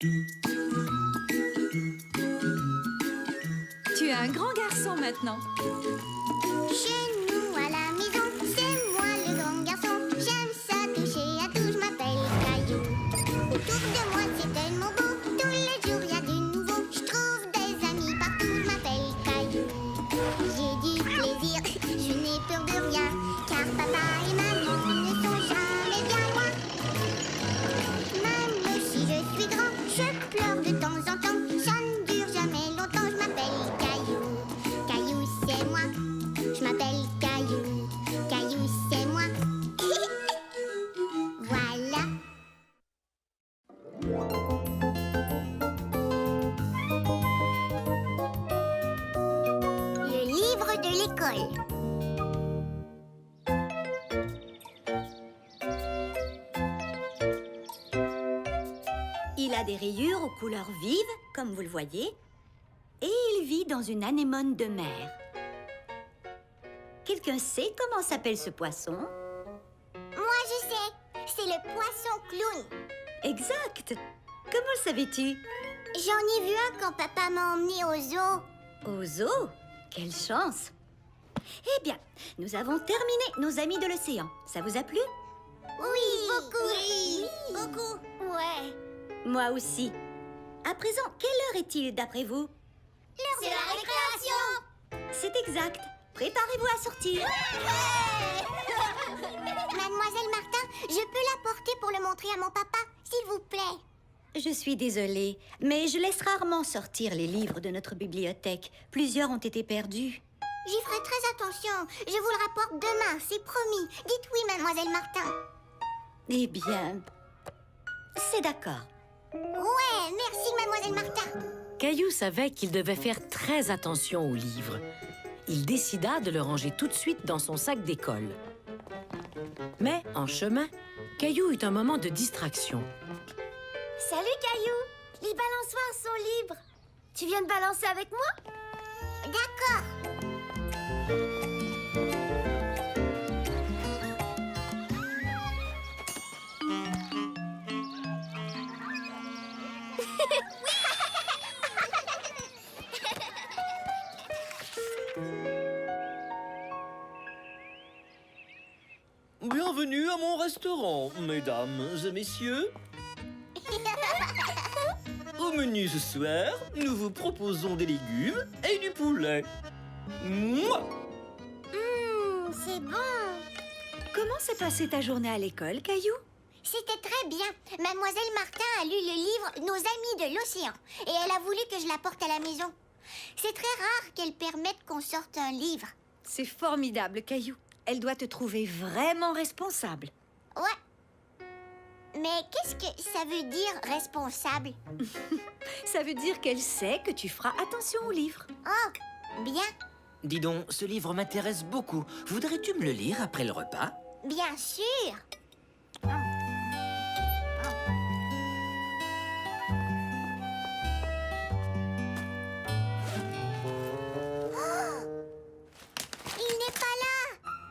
Tu es un grand garçon maintenant. Chez nous à la maison, c'est moi le grand garçon. J'aime ça toucher à tout, je m'appelle Caillou. Autour de moi c'est tellement beau, tous les jours il y a du nouveau. Je trouve des amis partout, je m'appelle Caillou. J'ai du plaisir, je n'ai peur de rien, car papa et maman ne sont jamais bien loin. Même si je suis grand, je pleure de temps en temps. Ça ne dure jamais longtemps, je m'appelle Caillou. Caillou c'est moi. Je m'appelle Caillou, Caillou c'est moi. Voilà. Le livre de l'école. Il a des rayures aux couleurs vives, comme vous le voyez, et il vit dans une anémone de mer. Quelqu'un sait comment s'appelle ce poisson? Moi je sais, c'est le poisson clown. Exact! Comment le savais-tu? J'en ai vu un quand papa m'a emmené au zoo. Au zoo? Quelle chance! Eh bien, nous avons terminé nos amis de l'océan. Ça vous a plu? Oui, beaucoup. Oui, beaucoup. Ouais. Moi aussi. À présent, quelle heure est-il d'après vous? C'est la récréation. C'est exact. Préparez-vous à sortir. Mademoiselle Martin, je peux l'apporter pour le montrer à mon papa, s'il vous plaît. Je suis désolée, mais je laisse rarement sortir les livres de notre bibliothèque. Plusieurs ont été perdus. J'y ferai très attention. Je vous le rapporte demain, c'est promis. Dites oui, mademoiselle Martin. Eh bien, c'est d'accord. Ouais, merci, mademoiselle Martin. Caillou savait qu'il devait faire très attention aux livres. Il décida de le ranger tout de suite dans son sac d'école. Mais, en chemin, Caillou eut un moment de distraction. Salut, Caillou. Les balançoires sont libres. Tu viens de balancer avec moi? D'accord. Bienvenue à mon restaurant, mesdames et messieurs. Au menu ce soir, nous vous proposons des légumes et du poulet. Mouah! C'est bon. Comment s'est passée ta journée à l'école, Caillou? C'était très bien. Mademoiselle Martin a lu le livre Nos amis de l'océan et elle a voulu que je l'apporte à la maison. C'est très rare qu'elle permette qu'on sorte un livre. C'est formidable, Caillou. Elle doit te trouver vraiment responsable. Ouais. Mais qu'est-ce que ça veut dire responsable? Ça veut dire qu'elle sait que tu feras attention aux livres. Oh, bien, Dis donc, ce livre m'intéresse beaucoup. Voudrais-tu me le lire après le repas? bien sûr. Il n'est pas là.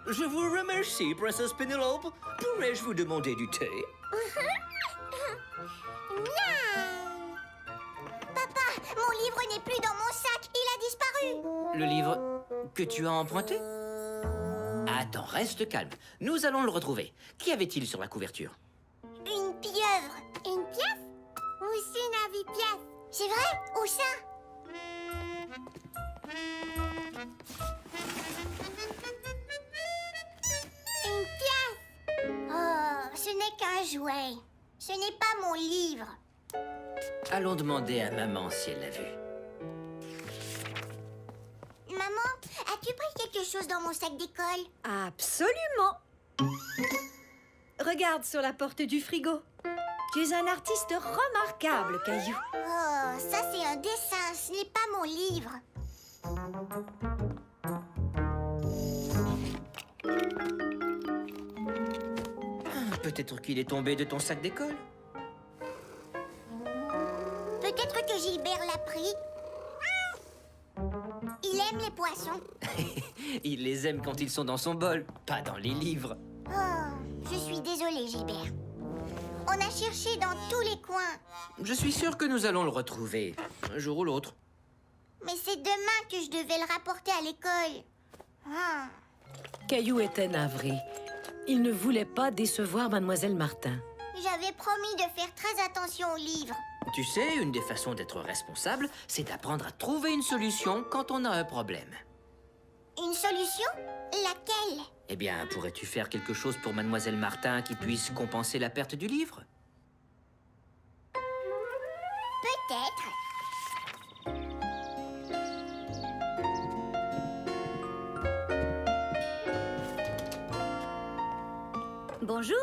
Je vous remercie, Princesse Penelope. Pourrais-je vous demander du thé? Miaou. Papa, mon livre n'est plus dans mon sac. Il a disparu. Le livre que tu as emprunté? Attends, reste calme. Nous allons le retrouver. Qu'y avait-il sur la couverture? Une pieuvre. Une pièce? Aussi une avis-pièce. C'est vrai? Où ça? Une pièce. Oh, ce n'est qu'un jouet. Ce n'est pas mon livre. Allons demander à maman si elle l'a vu. Maman, as-tu pris quelque chose dans mon sac d'école? Absolument. Regarde sur la porte du frigo. Tu es un artiste remarquable, Caillou. Oh, ça c'est un dessin, ce n'est pas mon livre. Peut-être qu'il est tombé de ton sac d'école. Peut-être que Gilbert l'a pris. Il aime les poissons. Il les aime quand ils sont dans son bol, pas dans les livres. Oh, je suis désolée, Gilbert. On a cherché dans tous les coins. Je suis sûr que nous allons le retrouver, un jour ou l'autre. Mais c'est demain que je devais le rapporter à l'école. Ah. Caillou était navré. Il ne voulait pas décevoir Mademoiselle Martin. J'avais promis de faire très attention aux livres. Tu sais, une des façons d'être responsable, c'est d'apprendre à trouver une solution quand on a un problème. Une solution? Laquelle? Eh bien, pourrais-tu faire quelque chose pour Mademoiselle Martin qui puisse compenser la perte du livre? Peut-être. Bonjour.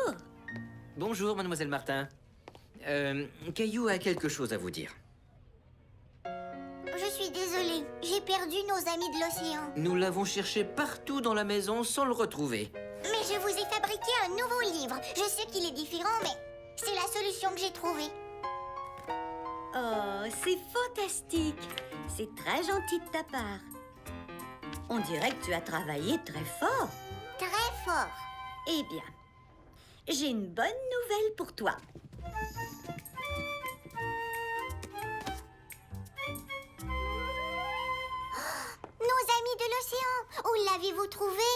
Bonjour, Mademoiselle Martin. Caillou a quelque chose à vous dire. Je suis désolée. J'ai perdu nos amis de l'océan. Nous l'avons cherché partout dans la maison sans le retrouver. Mais je vous ai fabriqué un nouveau livre. Je sais qu'il est différent, mais c'est la solution que j'ai trouvée. Oh, c'est fantastique. C'est très gentil de ta part. On dirait que tu as travaillé très fort. Très fort. Eh bien, j'ai une bonne nouvelle pour toi. Nos amis de l'océan, où l'avez-vous trouvé?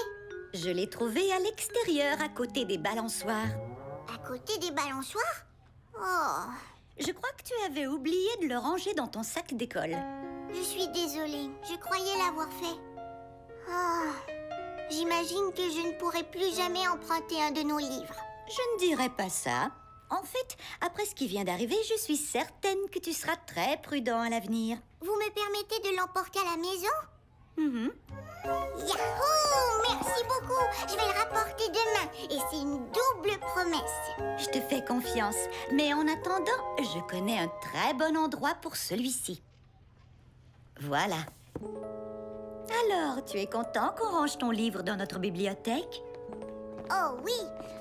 Je l'ai trouvé à l'extérieur, à côté des balançoires. À côté des balançoires? Oh, Je crois que tu avais oublié de le ranger dans ton sac d'école. je suis désolée. Je croyais l'avoir fait. Oh, j'imagine que je ne pourrai plus jamais emprunter un de nos livres. Je ne dirais pas ça. En fait, après ce qui vient d'arriver, je suis certaine que tu seras très prudent à l'avenir. Vous me permettez de l'emporter à la maison? Mhm. Yahoo! Merci beaucoup! Je vais le rapporter demain. Et c'est une double promesse. Je te fais confiance. Mais en attendant, je connais un très bon endroit pour celui-ci. Voilà. Alors, tu es content qu'on range ton livre dans notre bibliothèque? Oh oui,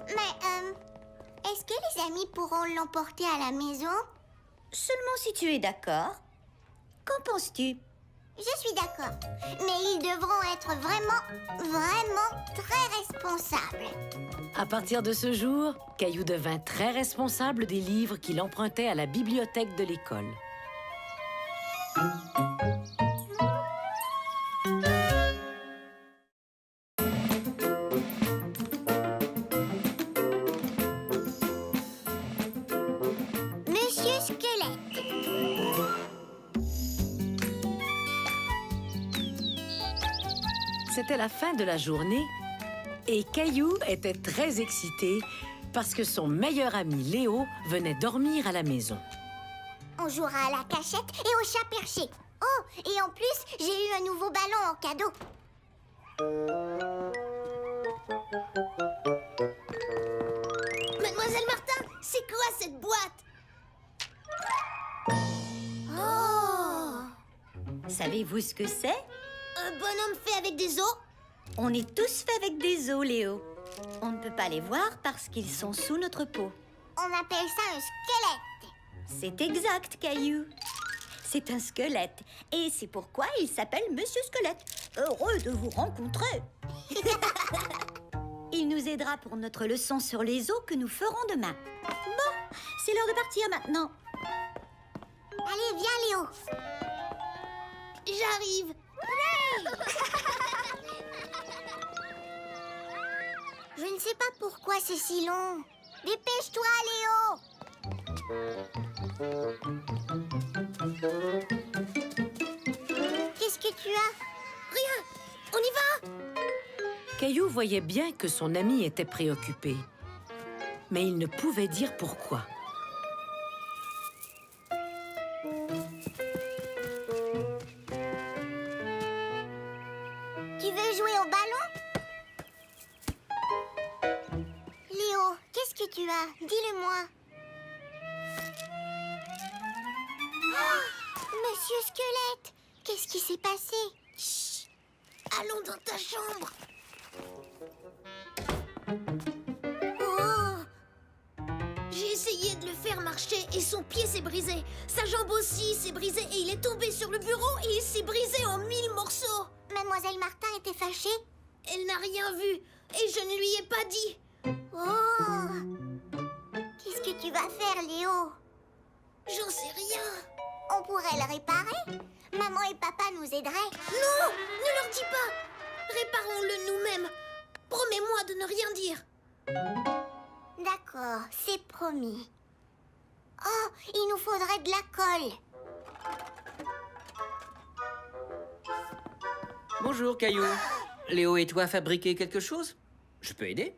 mais est-ce que les amis pourront l'emporter à la maison? Seulement si tu es d'accord. Qu'en penses-tu? Je suis d'accord. Mais ils devront être vraiment très responsables. À partir de ce jour, Caillou devint très responsable des livres qu'il empruntait à la bibliothèque de l'école. Monsieur Squelette. C'était la fin de la journée et Caillou était très excité parce que son meilleur ami Léo venait dormir à la maison. On jouera à la cachette et au chat perché. Oh, et en plus, j'ai eu un nouveau ballon en cadeau. Mademoiselle Martin, c'est quoi cette boîte? Oh! Savez-vous ce que c'est? Un bonhomme fait avec des os? On est tous faits avec des os, Léo. On ne peut pas les voir parce qu'ils sont sous notre peau. On appelle ça un squelette. C'est exact, Caillou. C'est un squelette. Et c'est pourquoi il s'appelle Monsieur Squelette. Heureux de vous rencontrer. Il nous aidera pour notre leçon sur les os que nous ferons demain. Bon, c'est l'heure de partir maintenant. Allez, viens, Léo. J'arrive. Je ne sais pas pourquoi c'est si long. Dépêche-toi, Léo. Qu'est-ce que tu as? Rien. On y va. Caillou voyait bien que son ami était préoccupé, mais il ne pouvait dire pourquoi. Tu veux jouer au ballon? Léo, qu'est-ce que tu as? Dis-le-moi. Oh, Monsieur Squelette, qu'est-ce qui s'est passé? Chut. Allons dans ta chambre. Oh. J'ai essayé de le faire marcher et son pied s'est brisé. Sa jambe aussi s'est brisée et il est tombé sur le bureau et il s'est brisé en 1000 morceaux. Mademoiselle Martin était fâchée? Elle n'a rien vu et je ne lui ai pas dit. Oh! Qu'est-ce que tu vas faire, Léo? J'en sais rien. On pourrait le réparer. Maman et papa nous aideraient. Non, ne leur dis pas. Réparons-le nous-mêmes. Promets-moi de ne rien dire. D'accord, c'est promis. Oh, il nous faudrait de la colle. Bonjour, Caillou. Léo et toi fabriquez quelque chose? Je peux aider?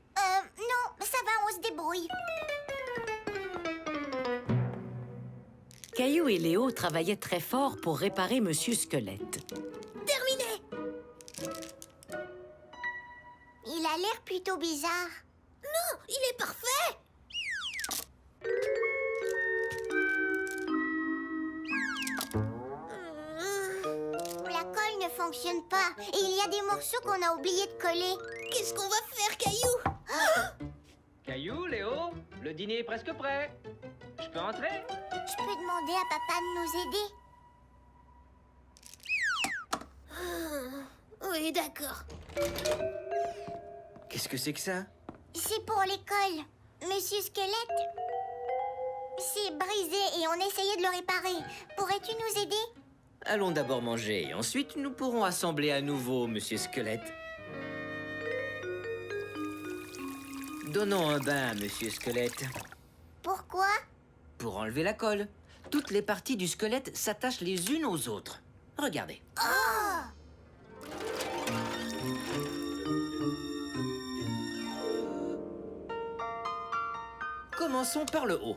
Non, ça va, on se débrouille. Caillou et Léo travaillaient très fort pour réparer Monsieur Squelette. Terminé. Il a l'air plutôt bizarre. Non, il est parfait. La colle ne fonctionne pas et il y a des morceaux qu'on a oublié de coller. Qu'est-ce qu'on va faire, Caillou? Caillou, Léo, le dîner est presque prêt. Je peux entrer? Je peux demander à papa de nous aider. Oui, d'accord. Qu'est-ce que c'est que ça? C'est pour l'école. Monsieur Squelette, c'est brisé et on essayait de le réparer. Pourrais-tu nous aider? Allons d'abord manger et ensuite nous pourrons assembler à nouveau, Monsieur Squelette. Donnons un bain à Monsieur Squelette. Pourquoi? Pour enlever la colle. Toutes les parties du squelette s'attachent les unes aux autres. Regardez. Commençons par le haut.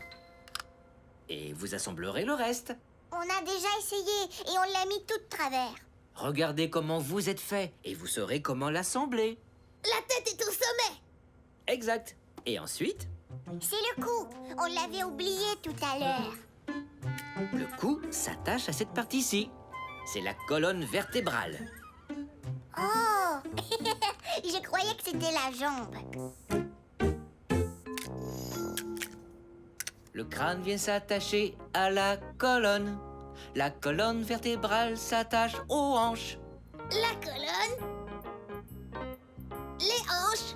Et vous assemblerez le reste. On a déjà essayé et on l'a mis tout de travers. Regardez comment vous êtes fait et vous saurez comment l'assembler. La tête est au sommet. Exact. Et ensuite, C'est le cou. On l'avait oublié tout à l'heure. le cou s'attache à cette partie-ci. C'est la colonne vertébrale. Oh! Je croyais que c'était la jambe. Le crâne vient s'attacher à la colonne. La colonne vertébrale s'attache aux hanches. La colonne. Les hanches.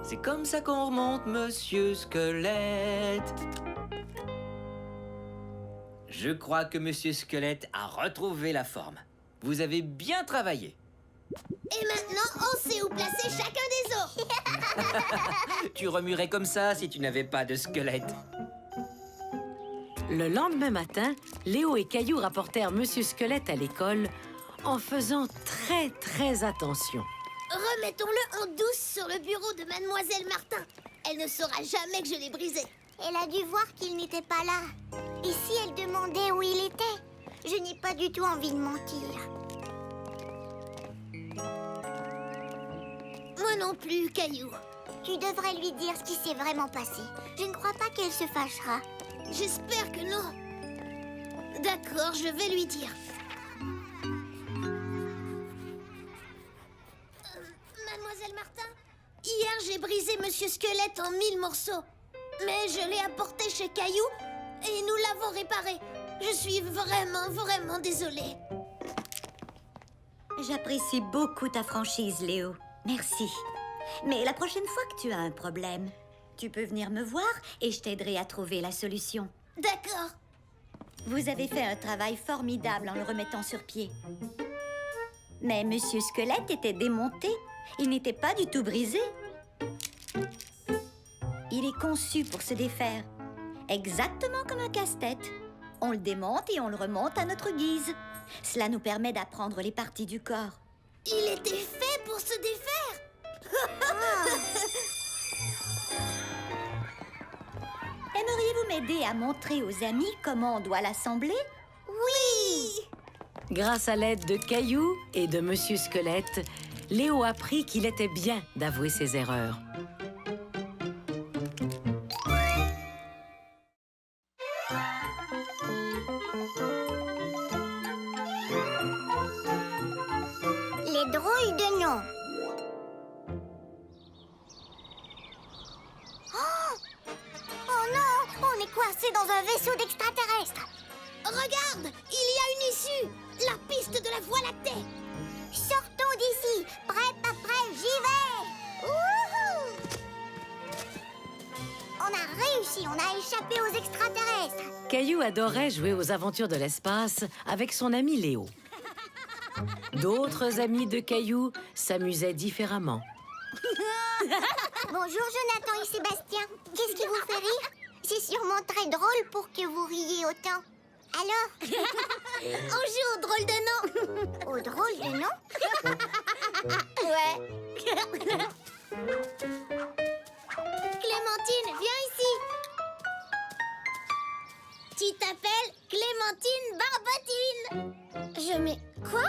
C'est comme ça qu'on remonte, Monsieur Squelette. Je crois que Monsieur Squelette a retrouvé la forme. Vous avez bien travaillé. Et maintenant, on sait où placer chacun des os. Tu remuerais comme ça si tu n'avais pas de squelette. Le lendemain matin, Léo et Caillou rapportèrent Monsieur Squelette à l'école en faisant très attention. Remettons-le en douce sur le bureau de Mademoiselle Martin. Elle ne saura jamais que je l'ai brisé. Elle a dû voir qu'il n'était pas là. Et si elle demandait où il était? Je n'ai pas du tout envie de mentir. Moi non plus, Caillou. Tu devrais lui dire ce qui s'est vraiment passé. Je ne crois pas qu'elle se fâchera. J'espère que non. D'accord, je vais lui dire. Mademoiselle Martin, hier j'ai brisé Monsieur Squelette en 1000 morceaux. Mais je l'ai apporté chez Caillou et nous l'avons réparé. Je suis vraiment désolée. J'apprécie beaucoup ta franchise, Léo. Merci. Mais la prochaine fois que tu as un problème, tu peux venir me voir et je t'aiderai à trouver la solution. D'accord. Vous avez fait un travail formidable en le remettant sur pied. Mais Monsieur Squelette était démonté. Il n'était pas du tout brisé. Il est conçu pour se défaire. Exactement comme un casse-tête. On le démonte et on le remonte à notre guise. Cela nous permet d'apprendre les parties du corps. Il était fait pour se défaire. Aimeriez-vous m'aider à montrer aux amis comment on doit l'assembler? Oui. Grâce à l'aide de Caillou et de Monsieur Squelette, Léo apprit qu'il était bien d'avouer ses erreurs. Les drôles de noms. Oh non, on est coincé dans un vaisseau d'extraterrestres. Regarde, il y a une issue. La piste de la Voie lactée. Sortons d'ici. Prête après, j'y vais. Wouhou! réussi, on a échappé aux extraterrestres. Caillou adorait jouer aux aventures de l'espace avec son ami Léo. D'autres amis de Caillou s'amusaient différemment. Bonjour Jonathan et Sébastien. Qu'est-ce qui vous fait rire? C'est sûrement très drôle pour que vous riez autant. Alors? On joue au drôle de nom. Au drôle de nom? Ouais. Clémentine, viens ici. Tu t'appelles Clémentine Barbotine. Je mets... Quoi?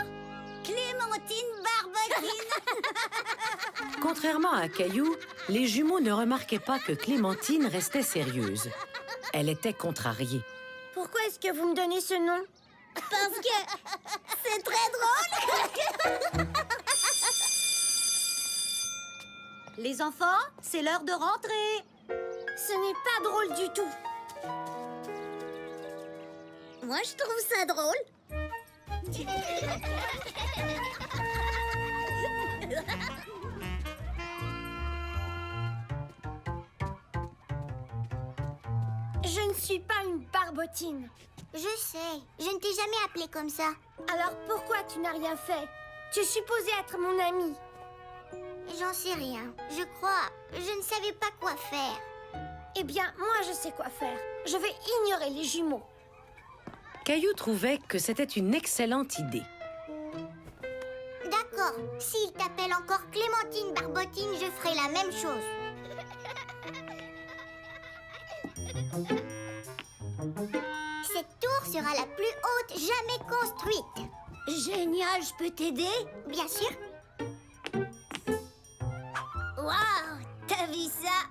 Clémentine Barbotine. Contrairement à Caillou, les jumeaux ne remarquaient pas que Clémentine restait sérieuse. Elle était contrariée. Pourquoi est-ce que vous me donnez ce nom? Parce que c'est très drôle. Les enfants, c'est l'heure de rentrer. Ce n'est pas drôle du tout. Moi, je trouve ça drôle. Je ne suis pas une barbotine. Je sais, je ne t'ai jamais appelé comme ça. Alors pourquoi tu n'as rien fait? Tu es supposé être mon ami. J'en sais rien. Je crois, je ne savais pas quoi faire. Eh bien, moi je sais quoi faire. Je vais ignorer les jumeaux. Caillou trouvait que c'était une excellente idée. D'accord, s'il t'appelle encore Clémentine Barbotine, je ferai la même chose. Cette tour sera la plus haute jamais construite. Génial, je peux t'aider? Bien sûr. Waouh, t'as vu ça?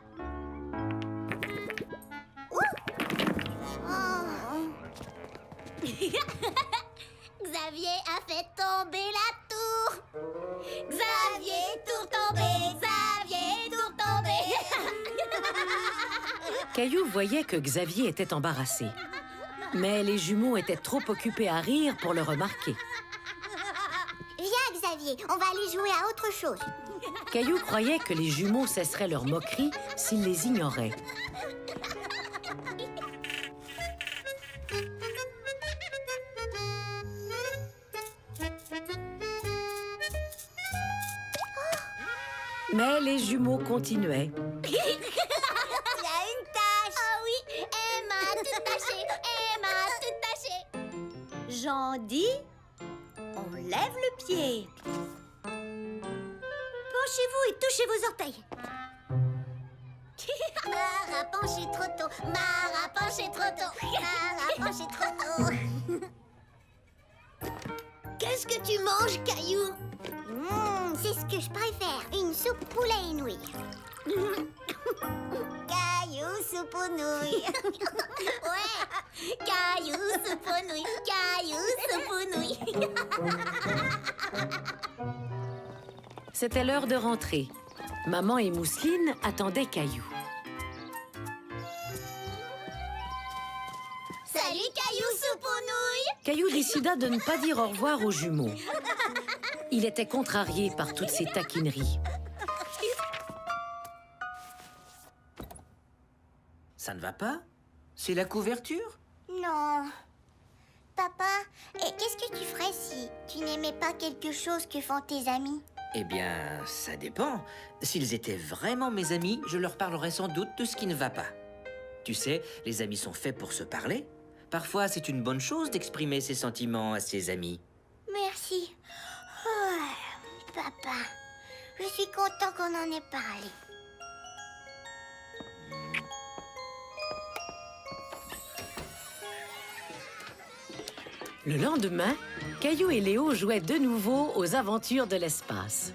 Xavier a fait tomber la tour. Xavier, tour tombé. Xavier, tour tombé. Caillou voyait que Xavier était embarrassé. Mais les jumeaux étaient trop occupés à rire pour le remarquer. Viens Xavier, on va aller jouer à autre chose. Caillou croyait que les jumeaux cesseraient leur moquerie s'ils les ignoraient. Mais les jumeaux continuaient. Il y a une tache. Ah oui, Emma, tout taché. Emma, tout taché. J'en dis, on lève le pied. Penchez-vous et touchez vos orteils. Mara penché trop tôt. Mara penché trop tôt. Mara penché trop tôt. Qu'est-ce que tu manges, Caillou? C'est ce que je préfère, une soupe poulet et nouilles. Caillou, soupe aux nouilles. Ouais, Caillou, soupe aux nouilles. Caillou, soupe aux nouilles. C'était l'heure de rentrer. Maman et Mousseline attendaient Caillou. Salut, Caillou, soupe aux nouilles. Caillou décida de ne pas dire au revoir aux jumeaux. Il était contrarié par toutes ces taquineries. Ça ne va pas? C'est la couverture? Non. Papa, et qu'est-ce que tu ferais si tu n'aimais pas quelque chose que font tes amis? Eh bien, ça dépend. S'ils étaient vraiment mes amis, je leur parlerais sans doute de ce qui ne va pas. Tu sais, les amis sont faits pour se parler. Parfois, c'est une bonne chose d'exprimer ses sentiments à ses amis. Merci. Oh, papa, je suis content qu'on en ait parlé. Le lendemain, Caillou et Léo jouaient de nouveau aux aventures de l'espace.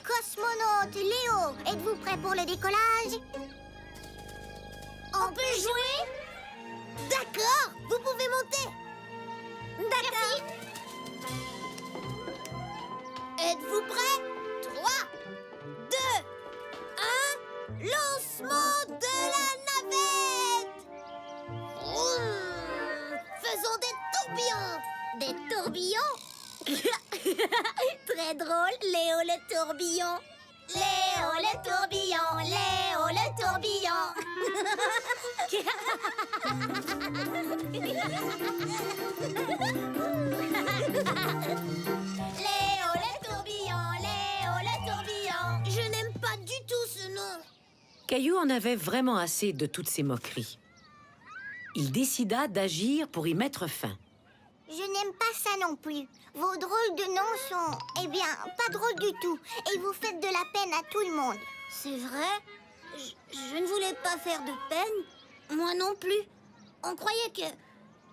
Cosmonaute Léo, êtes-vous prêt pour le décollage? On peut jouer? D'accord, vous pouvez monter. D'accord. Êtes-vous prêts? 3, 2, 1, lancement de la navette! Vroom. Faisons des tourbillons. Des tourbillons? Très drôle, Léo le tourbillon. Léo le tourbillon, Léo le tourbillon. Léo le tourbillon, Léo le tourbillon. Je n'aime pas du tout ce nom. Caillou en avait vraiment assez de toutes ces moqueries. Il décida d'agir pour y mettre fin. Je n'aime pas ça non plus. Vos drôles de noms sont, eh bien, pas drôles du tout. Et vous faites de la peine à tout le monde. C'est vrai? Je ne voulais pas faire de peine. Moi non plus. On croyait que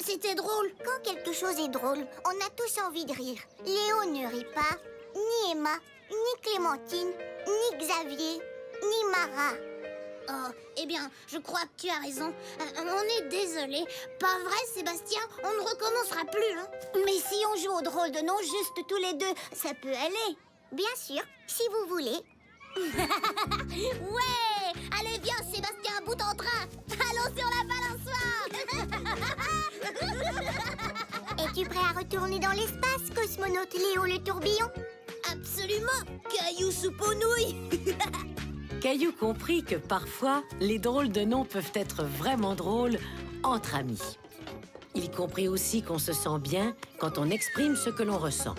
c'était drôle. Quand quelque chose est drôle, on a tous envie de rire. Léo ne rit pas, ni Emma, ni Clémentine, ni Xavier, ni Mara. Oh, eh bien, je crois que tu as raison. On est désolé. Pas vrai, Sébastien? On ne recommencera plus, hein? Mais si on joue au drôle de nom juste tous les deux, ça peut aller. Bien sûr, si vous voulez. Ouais! Allez, viens, Sébastien, à bout en train. Allons sur la balançoire. Es-tu prêt à retourner dans l'espace, cosmonaute Léo le tourbillon? Absolument. Caillou soupe aux nouilles. Caillou comprit que parfois, les drôles de noms peuvent être vraiment drôles entre amis. Il comprit aussi qu'on se sent bien quand on exprime ce que l'on ressent.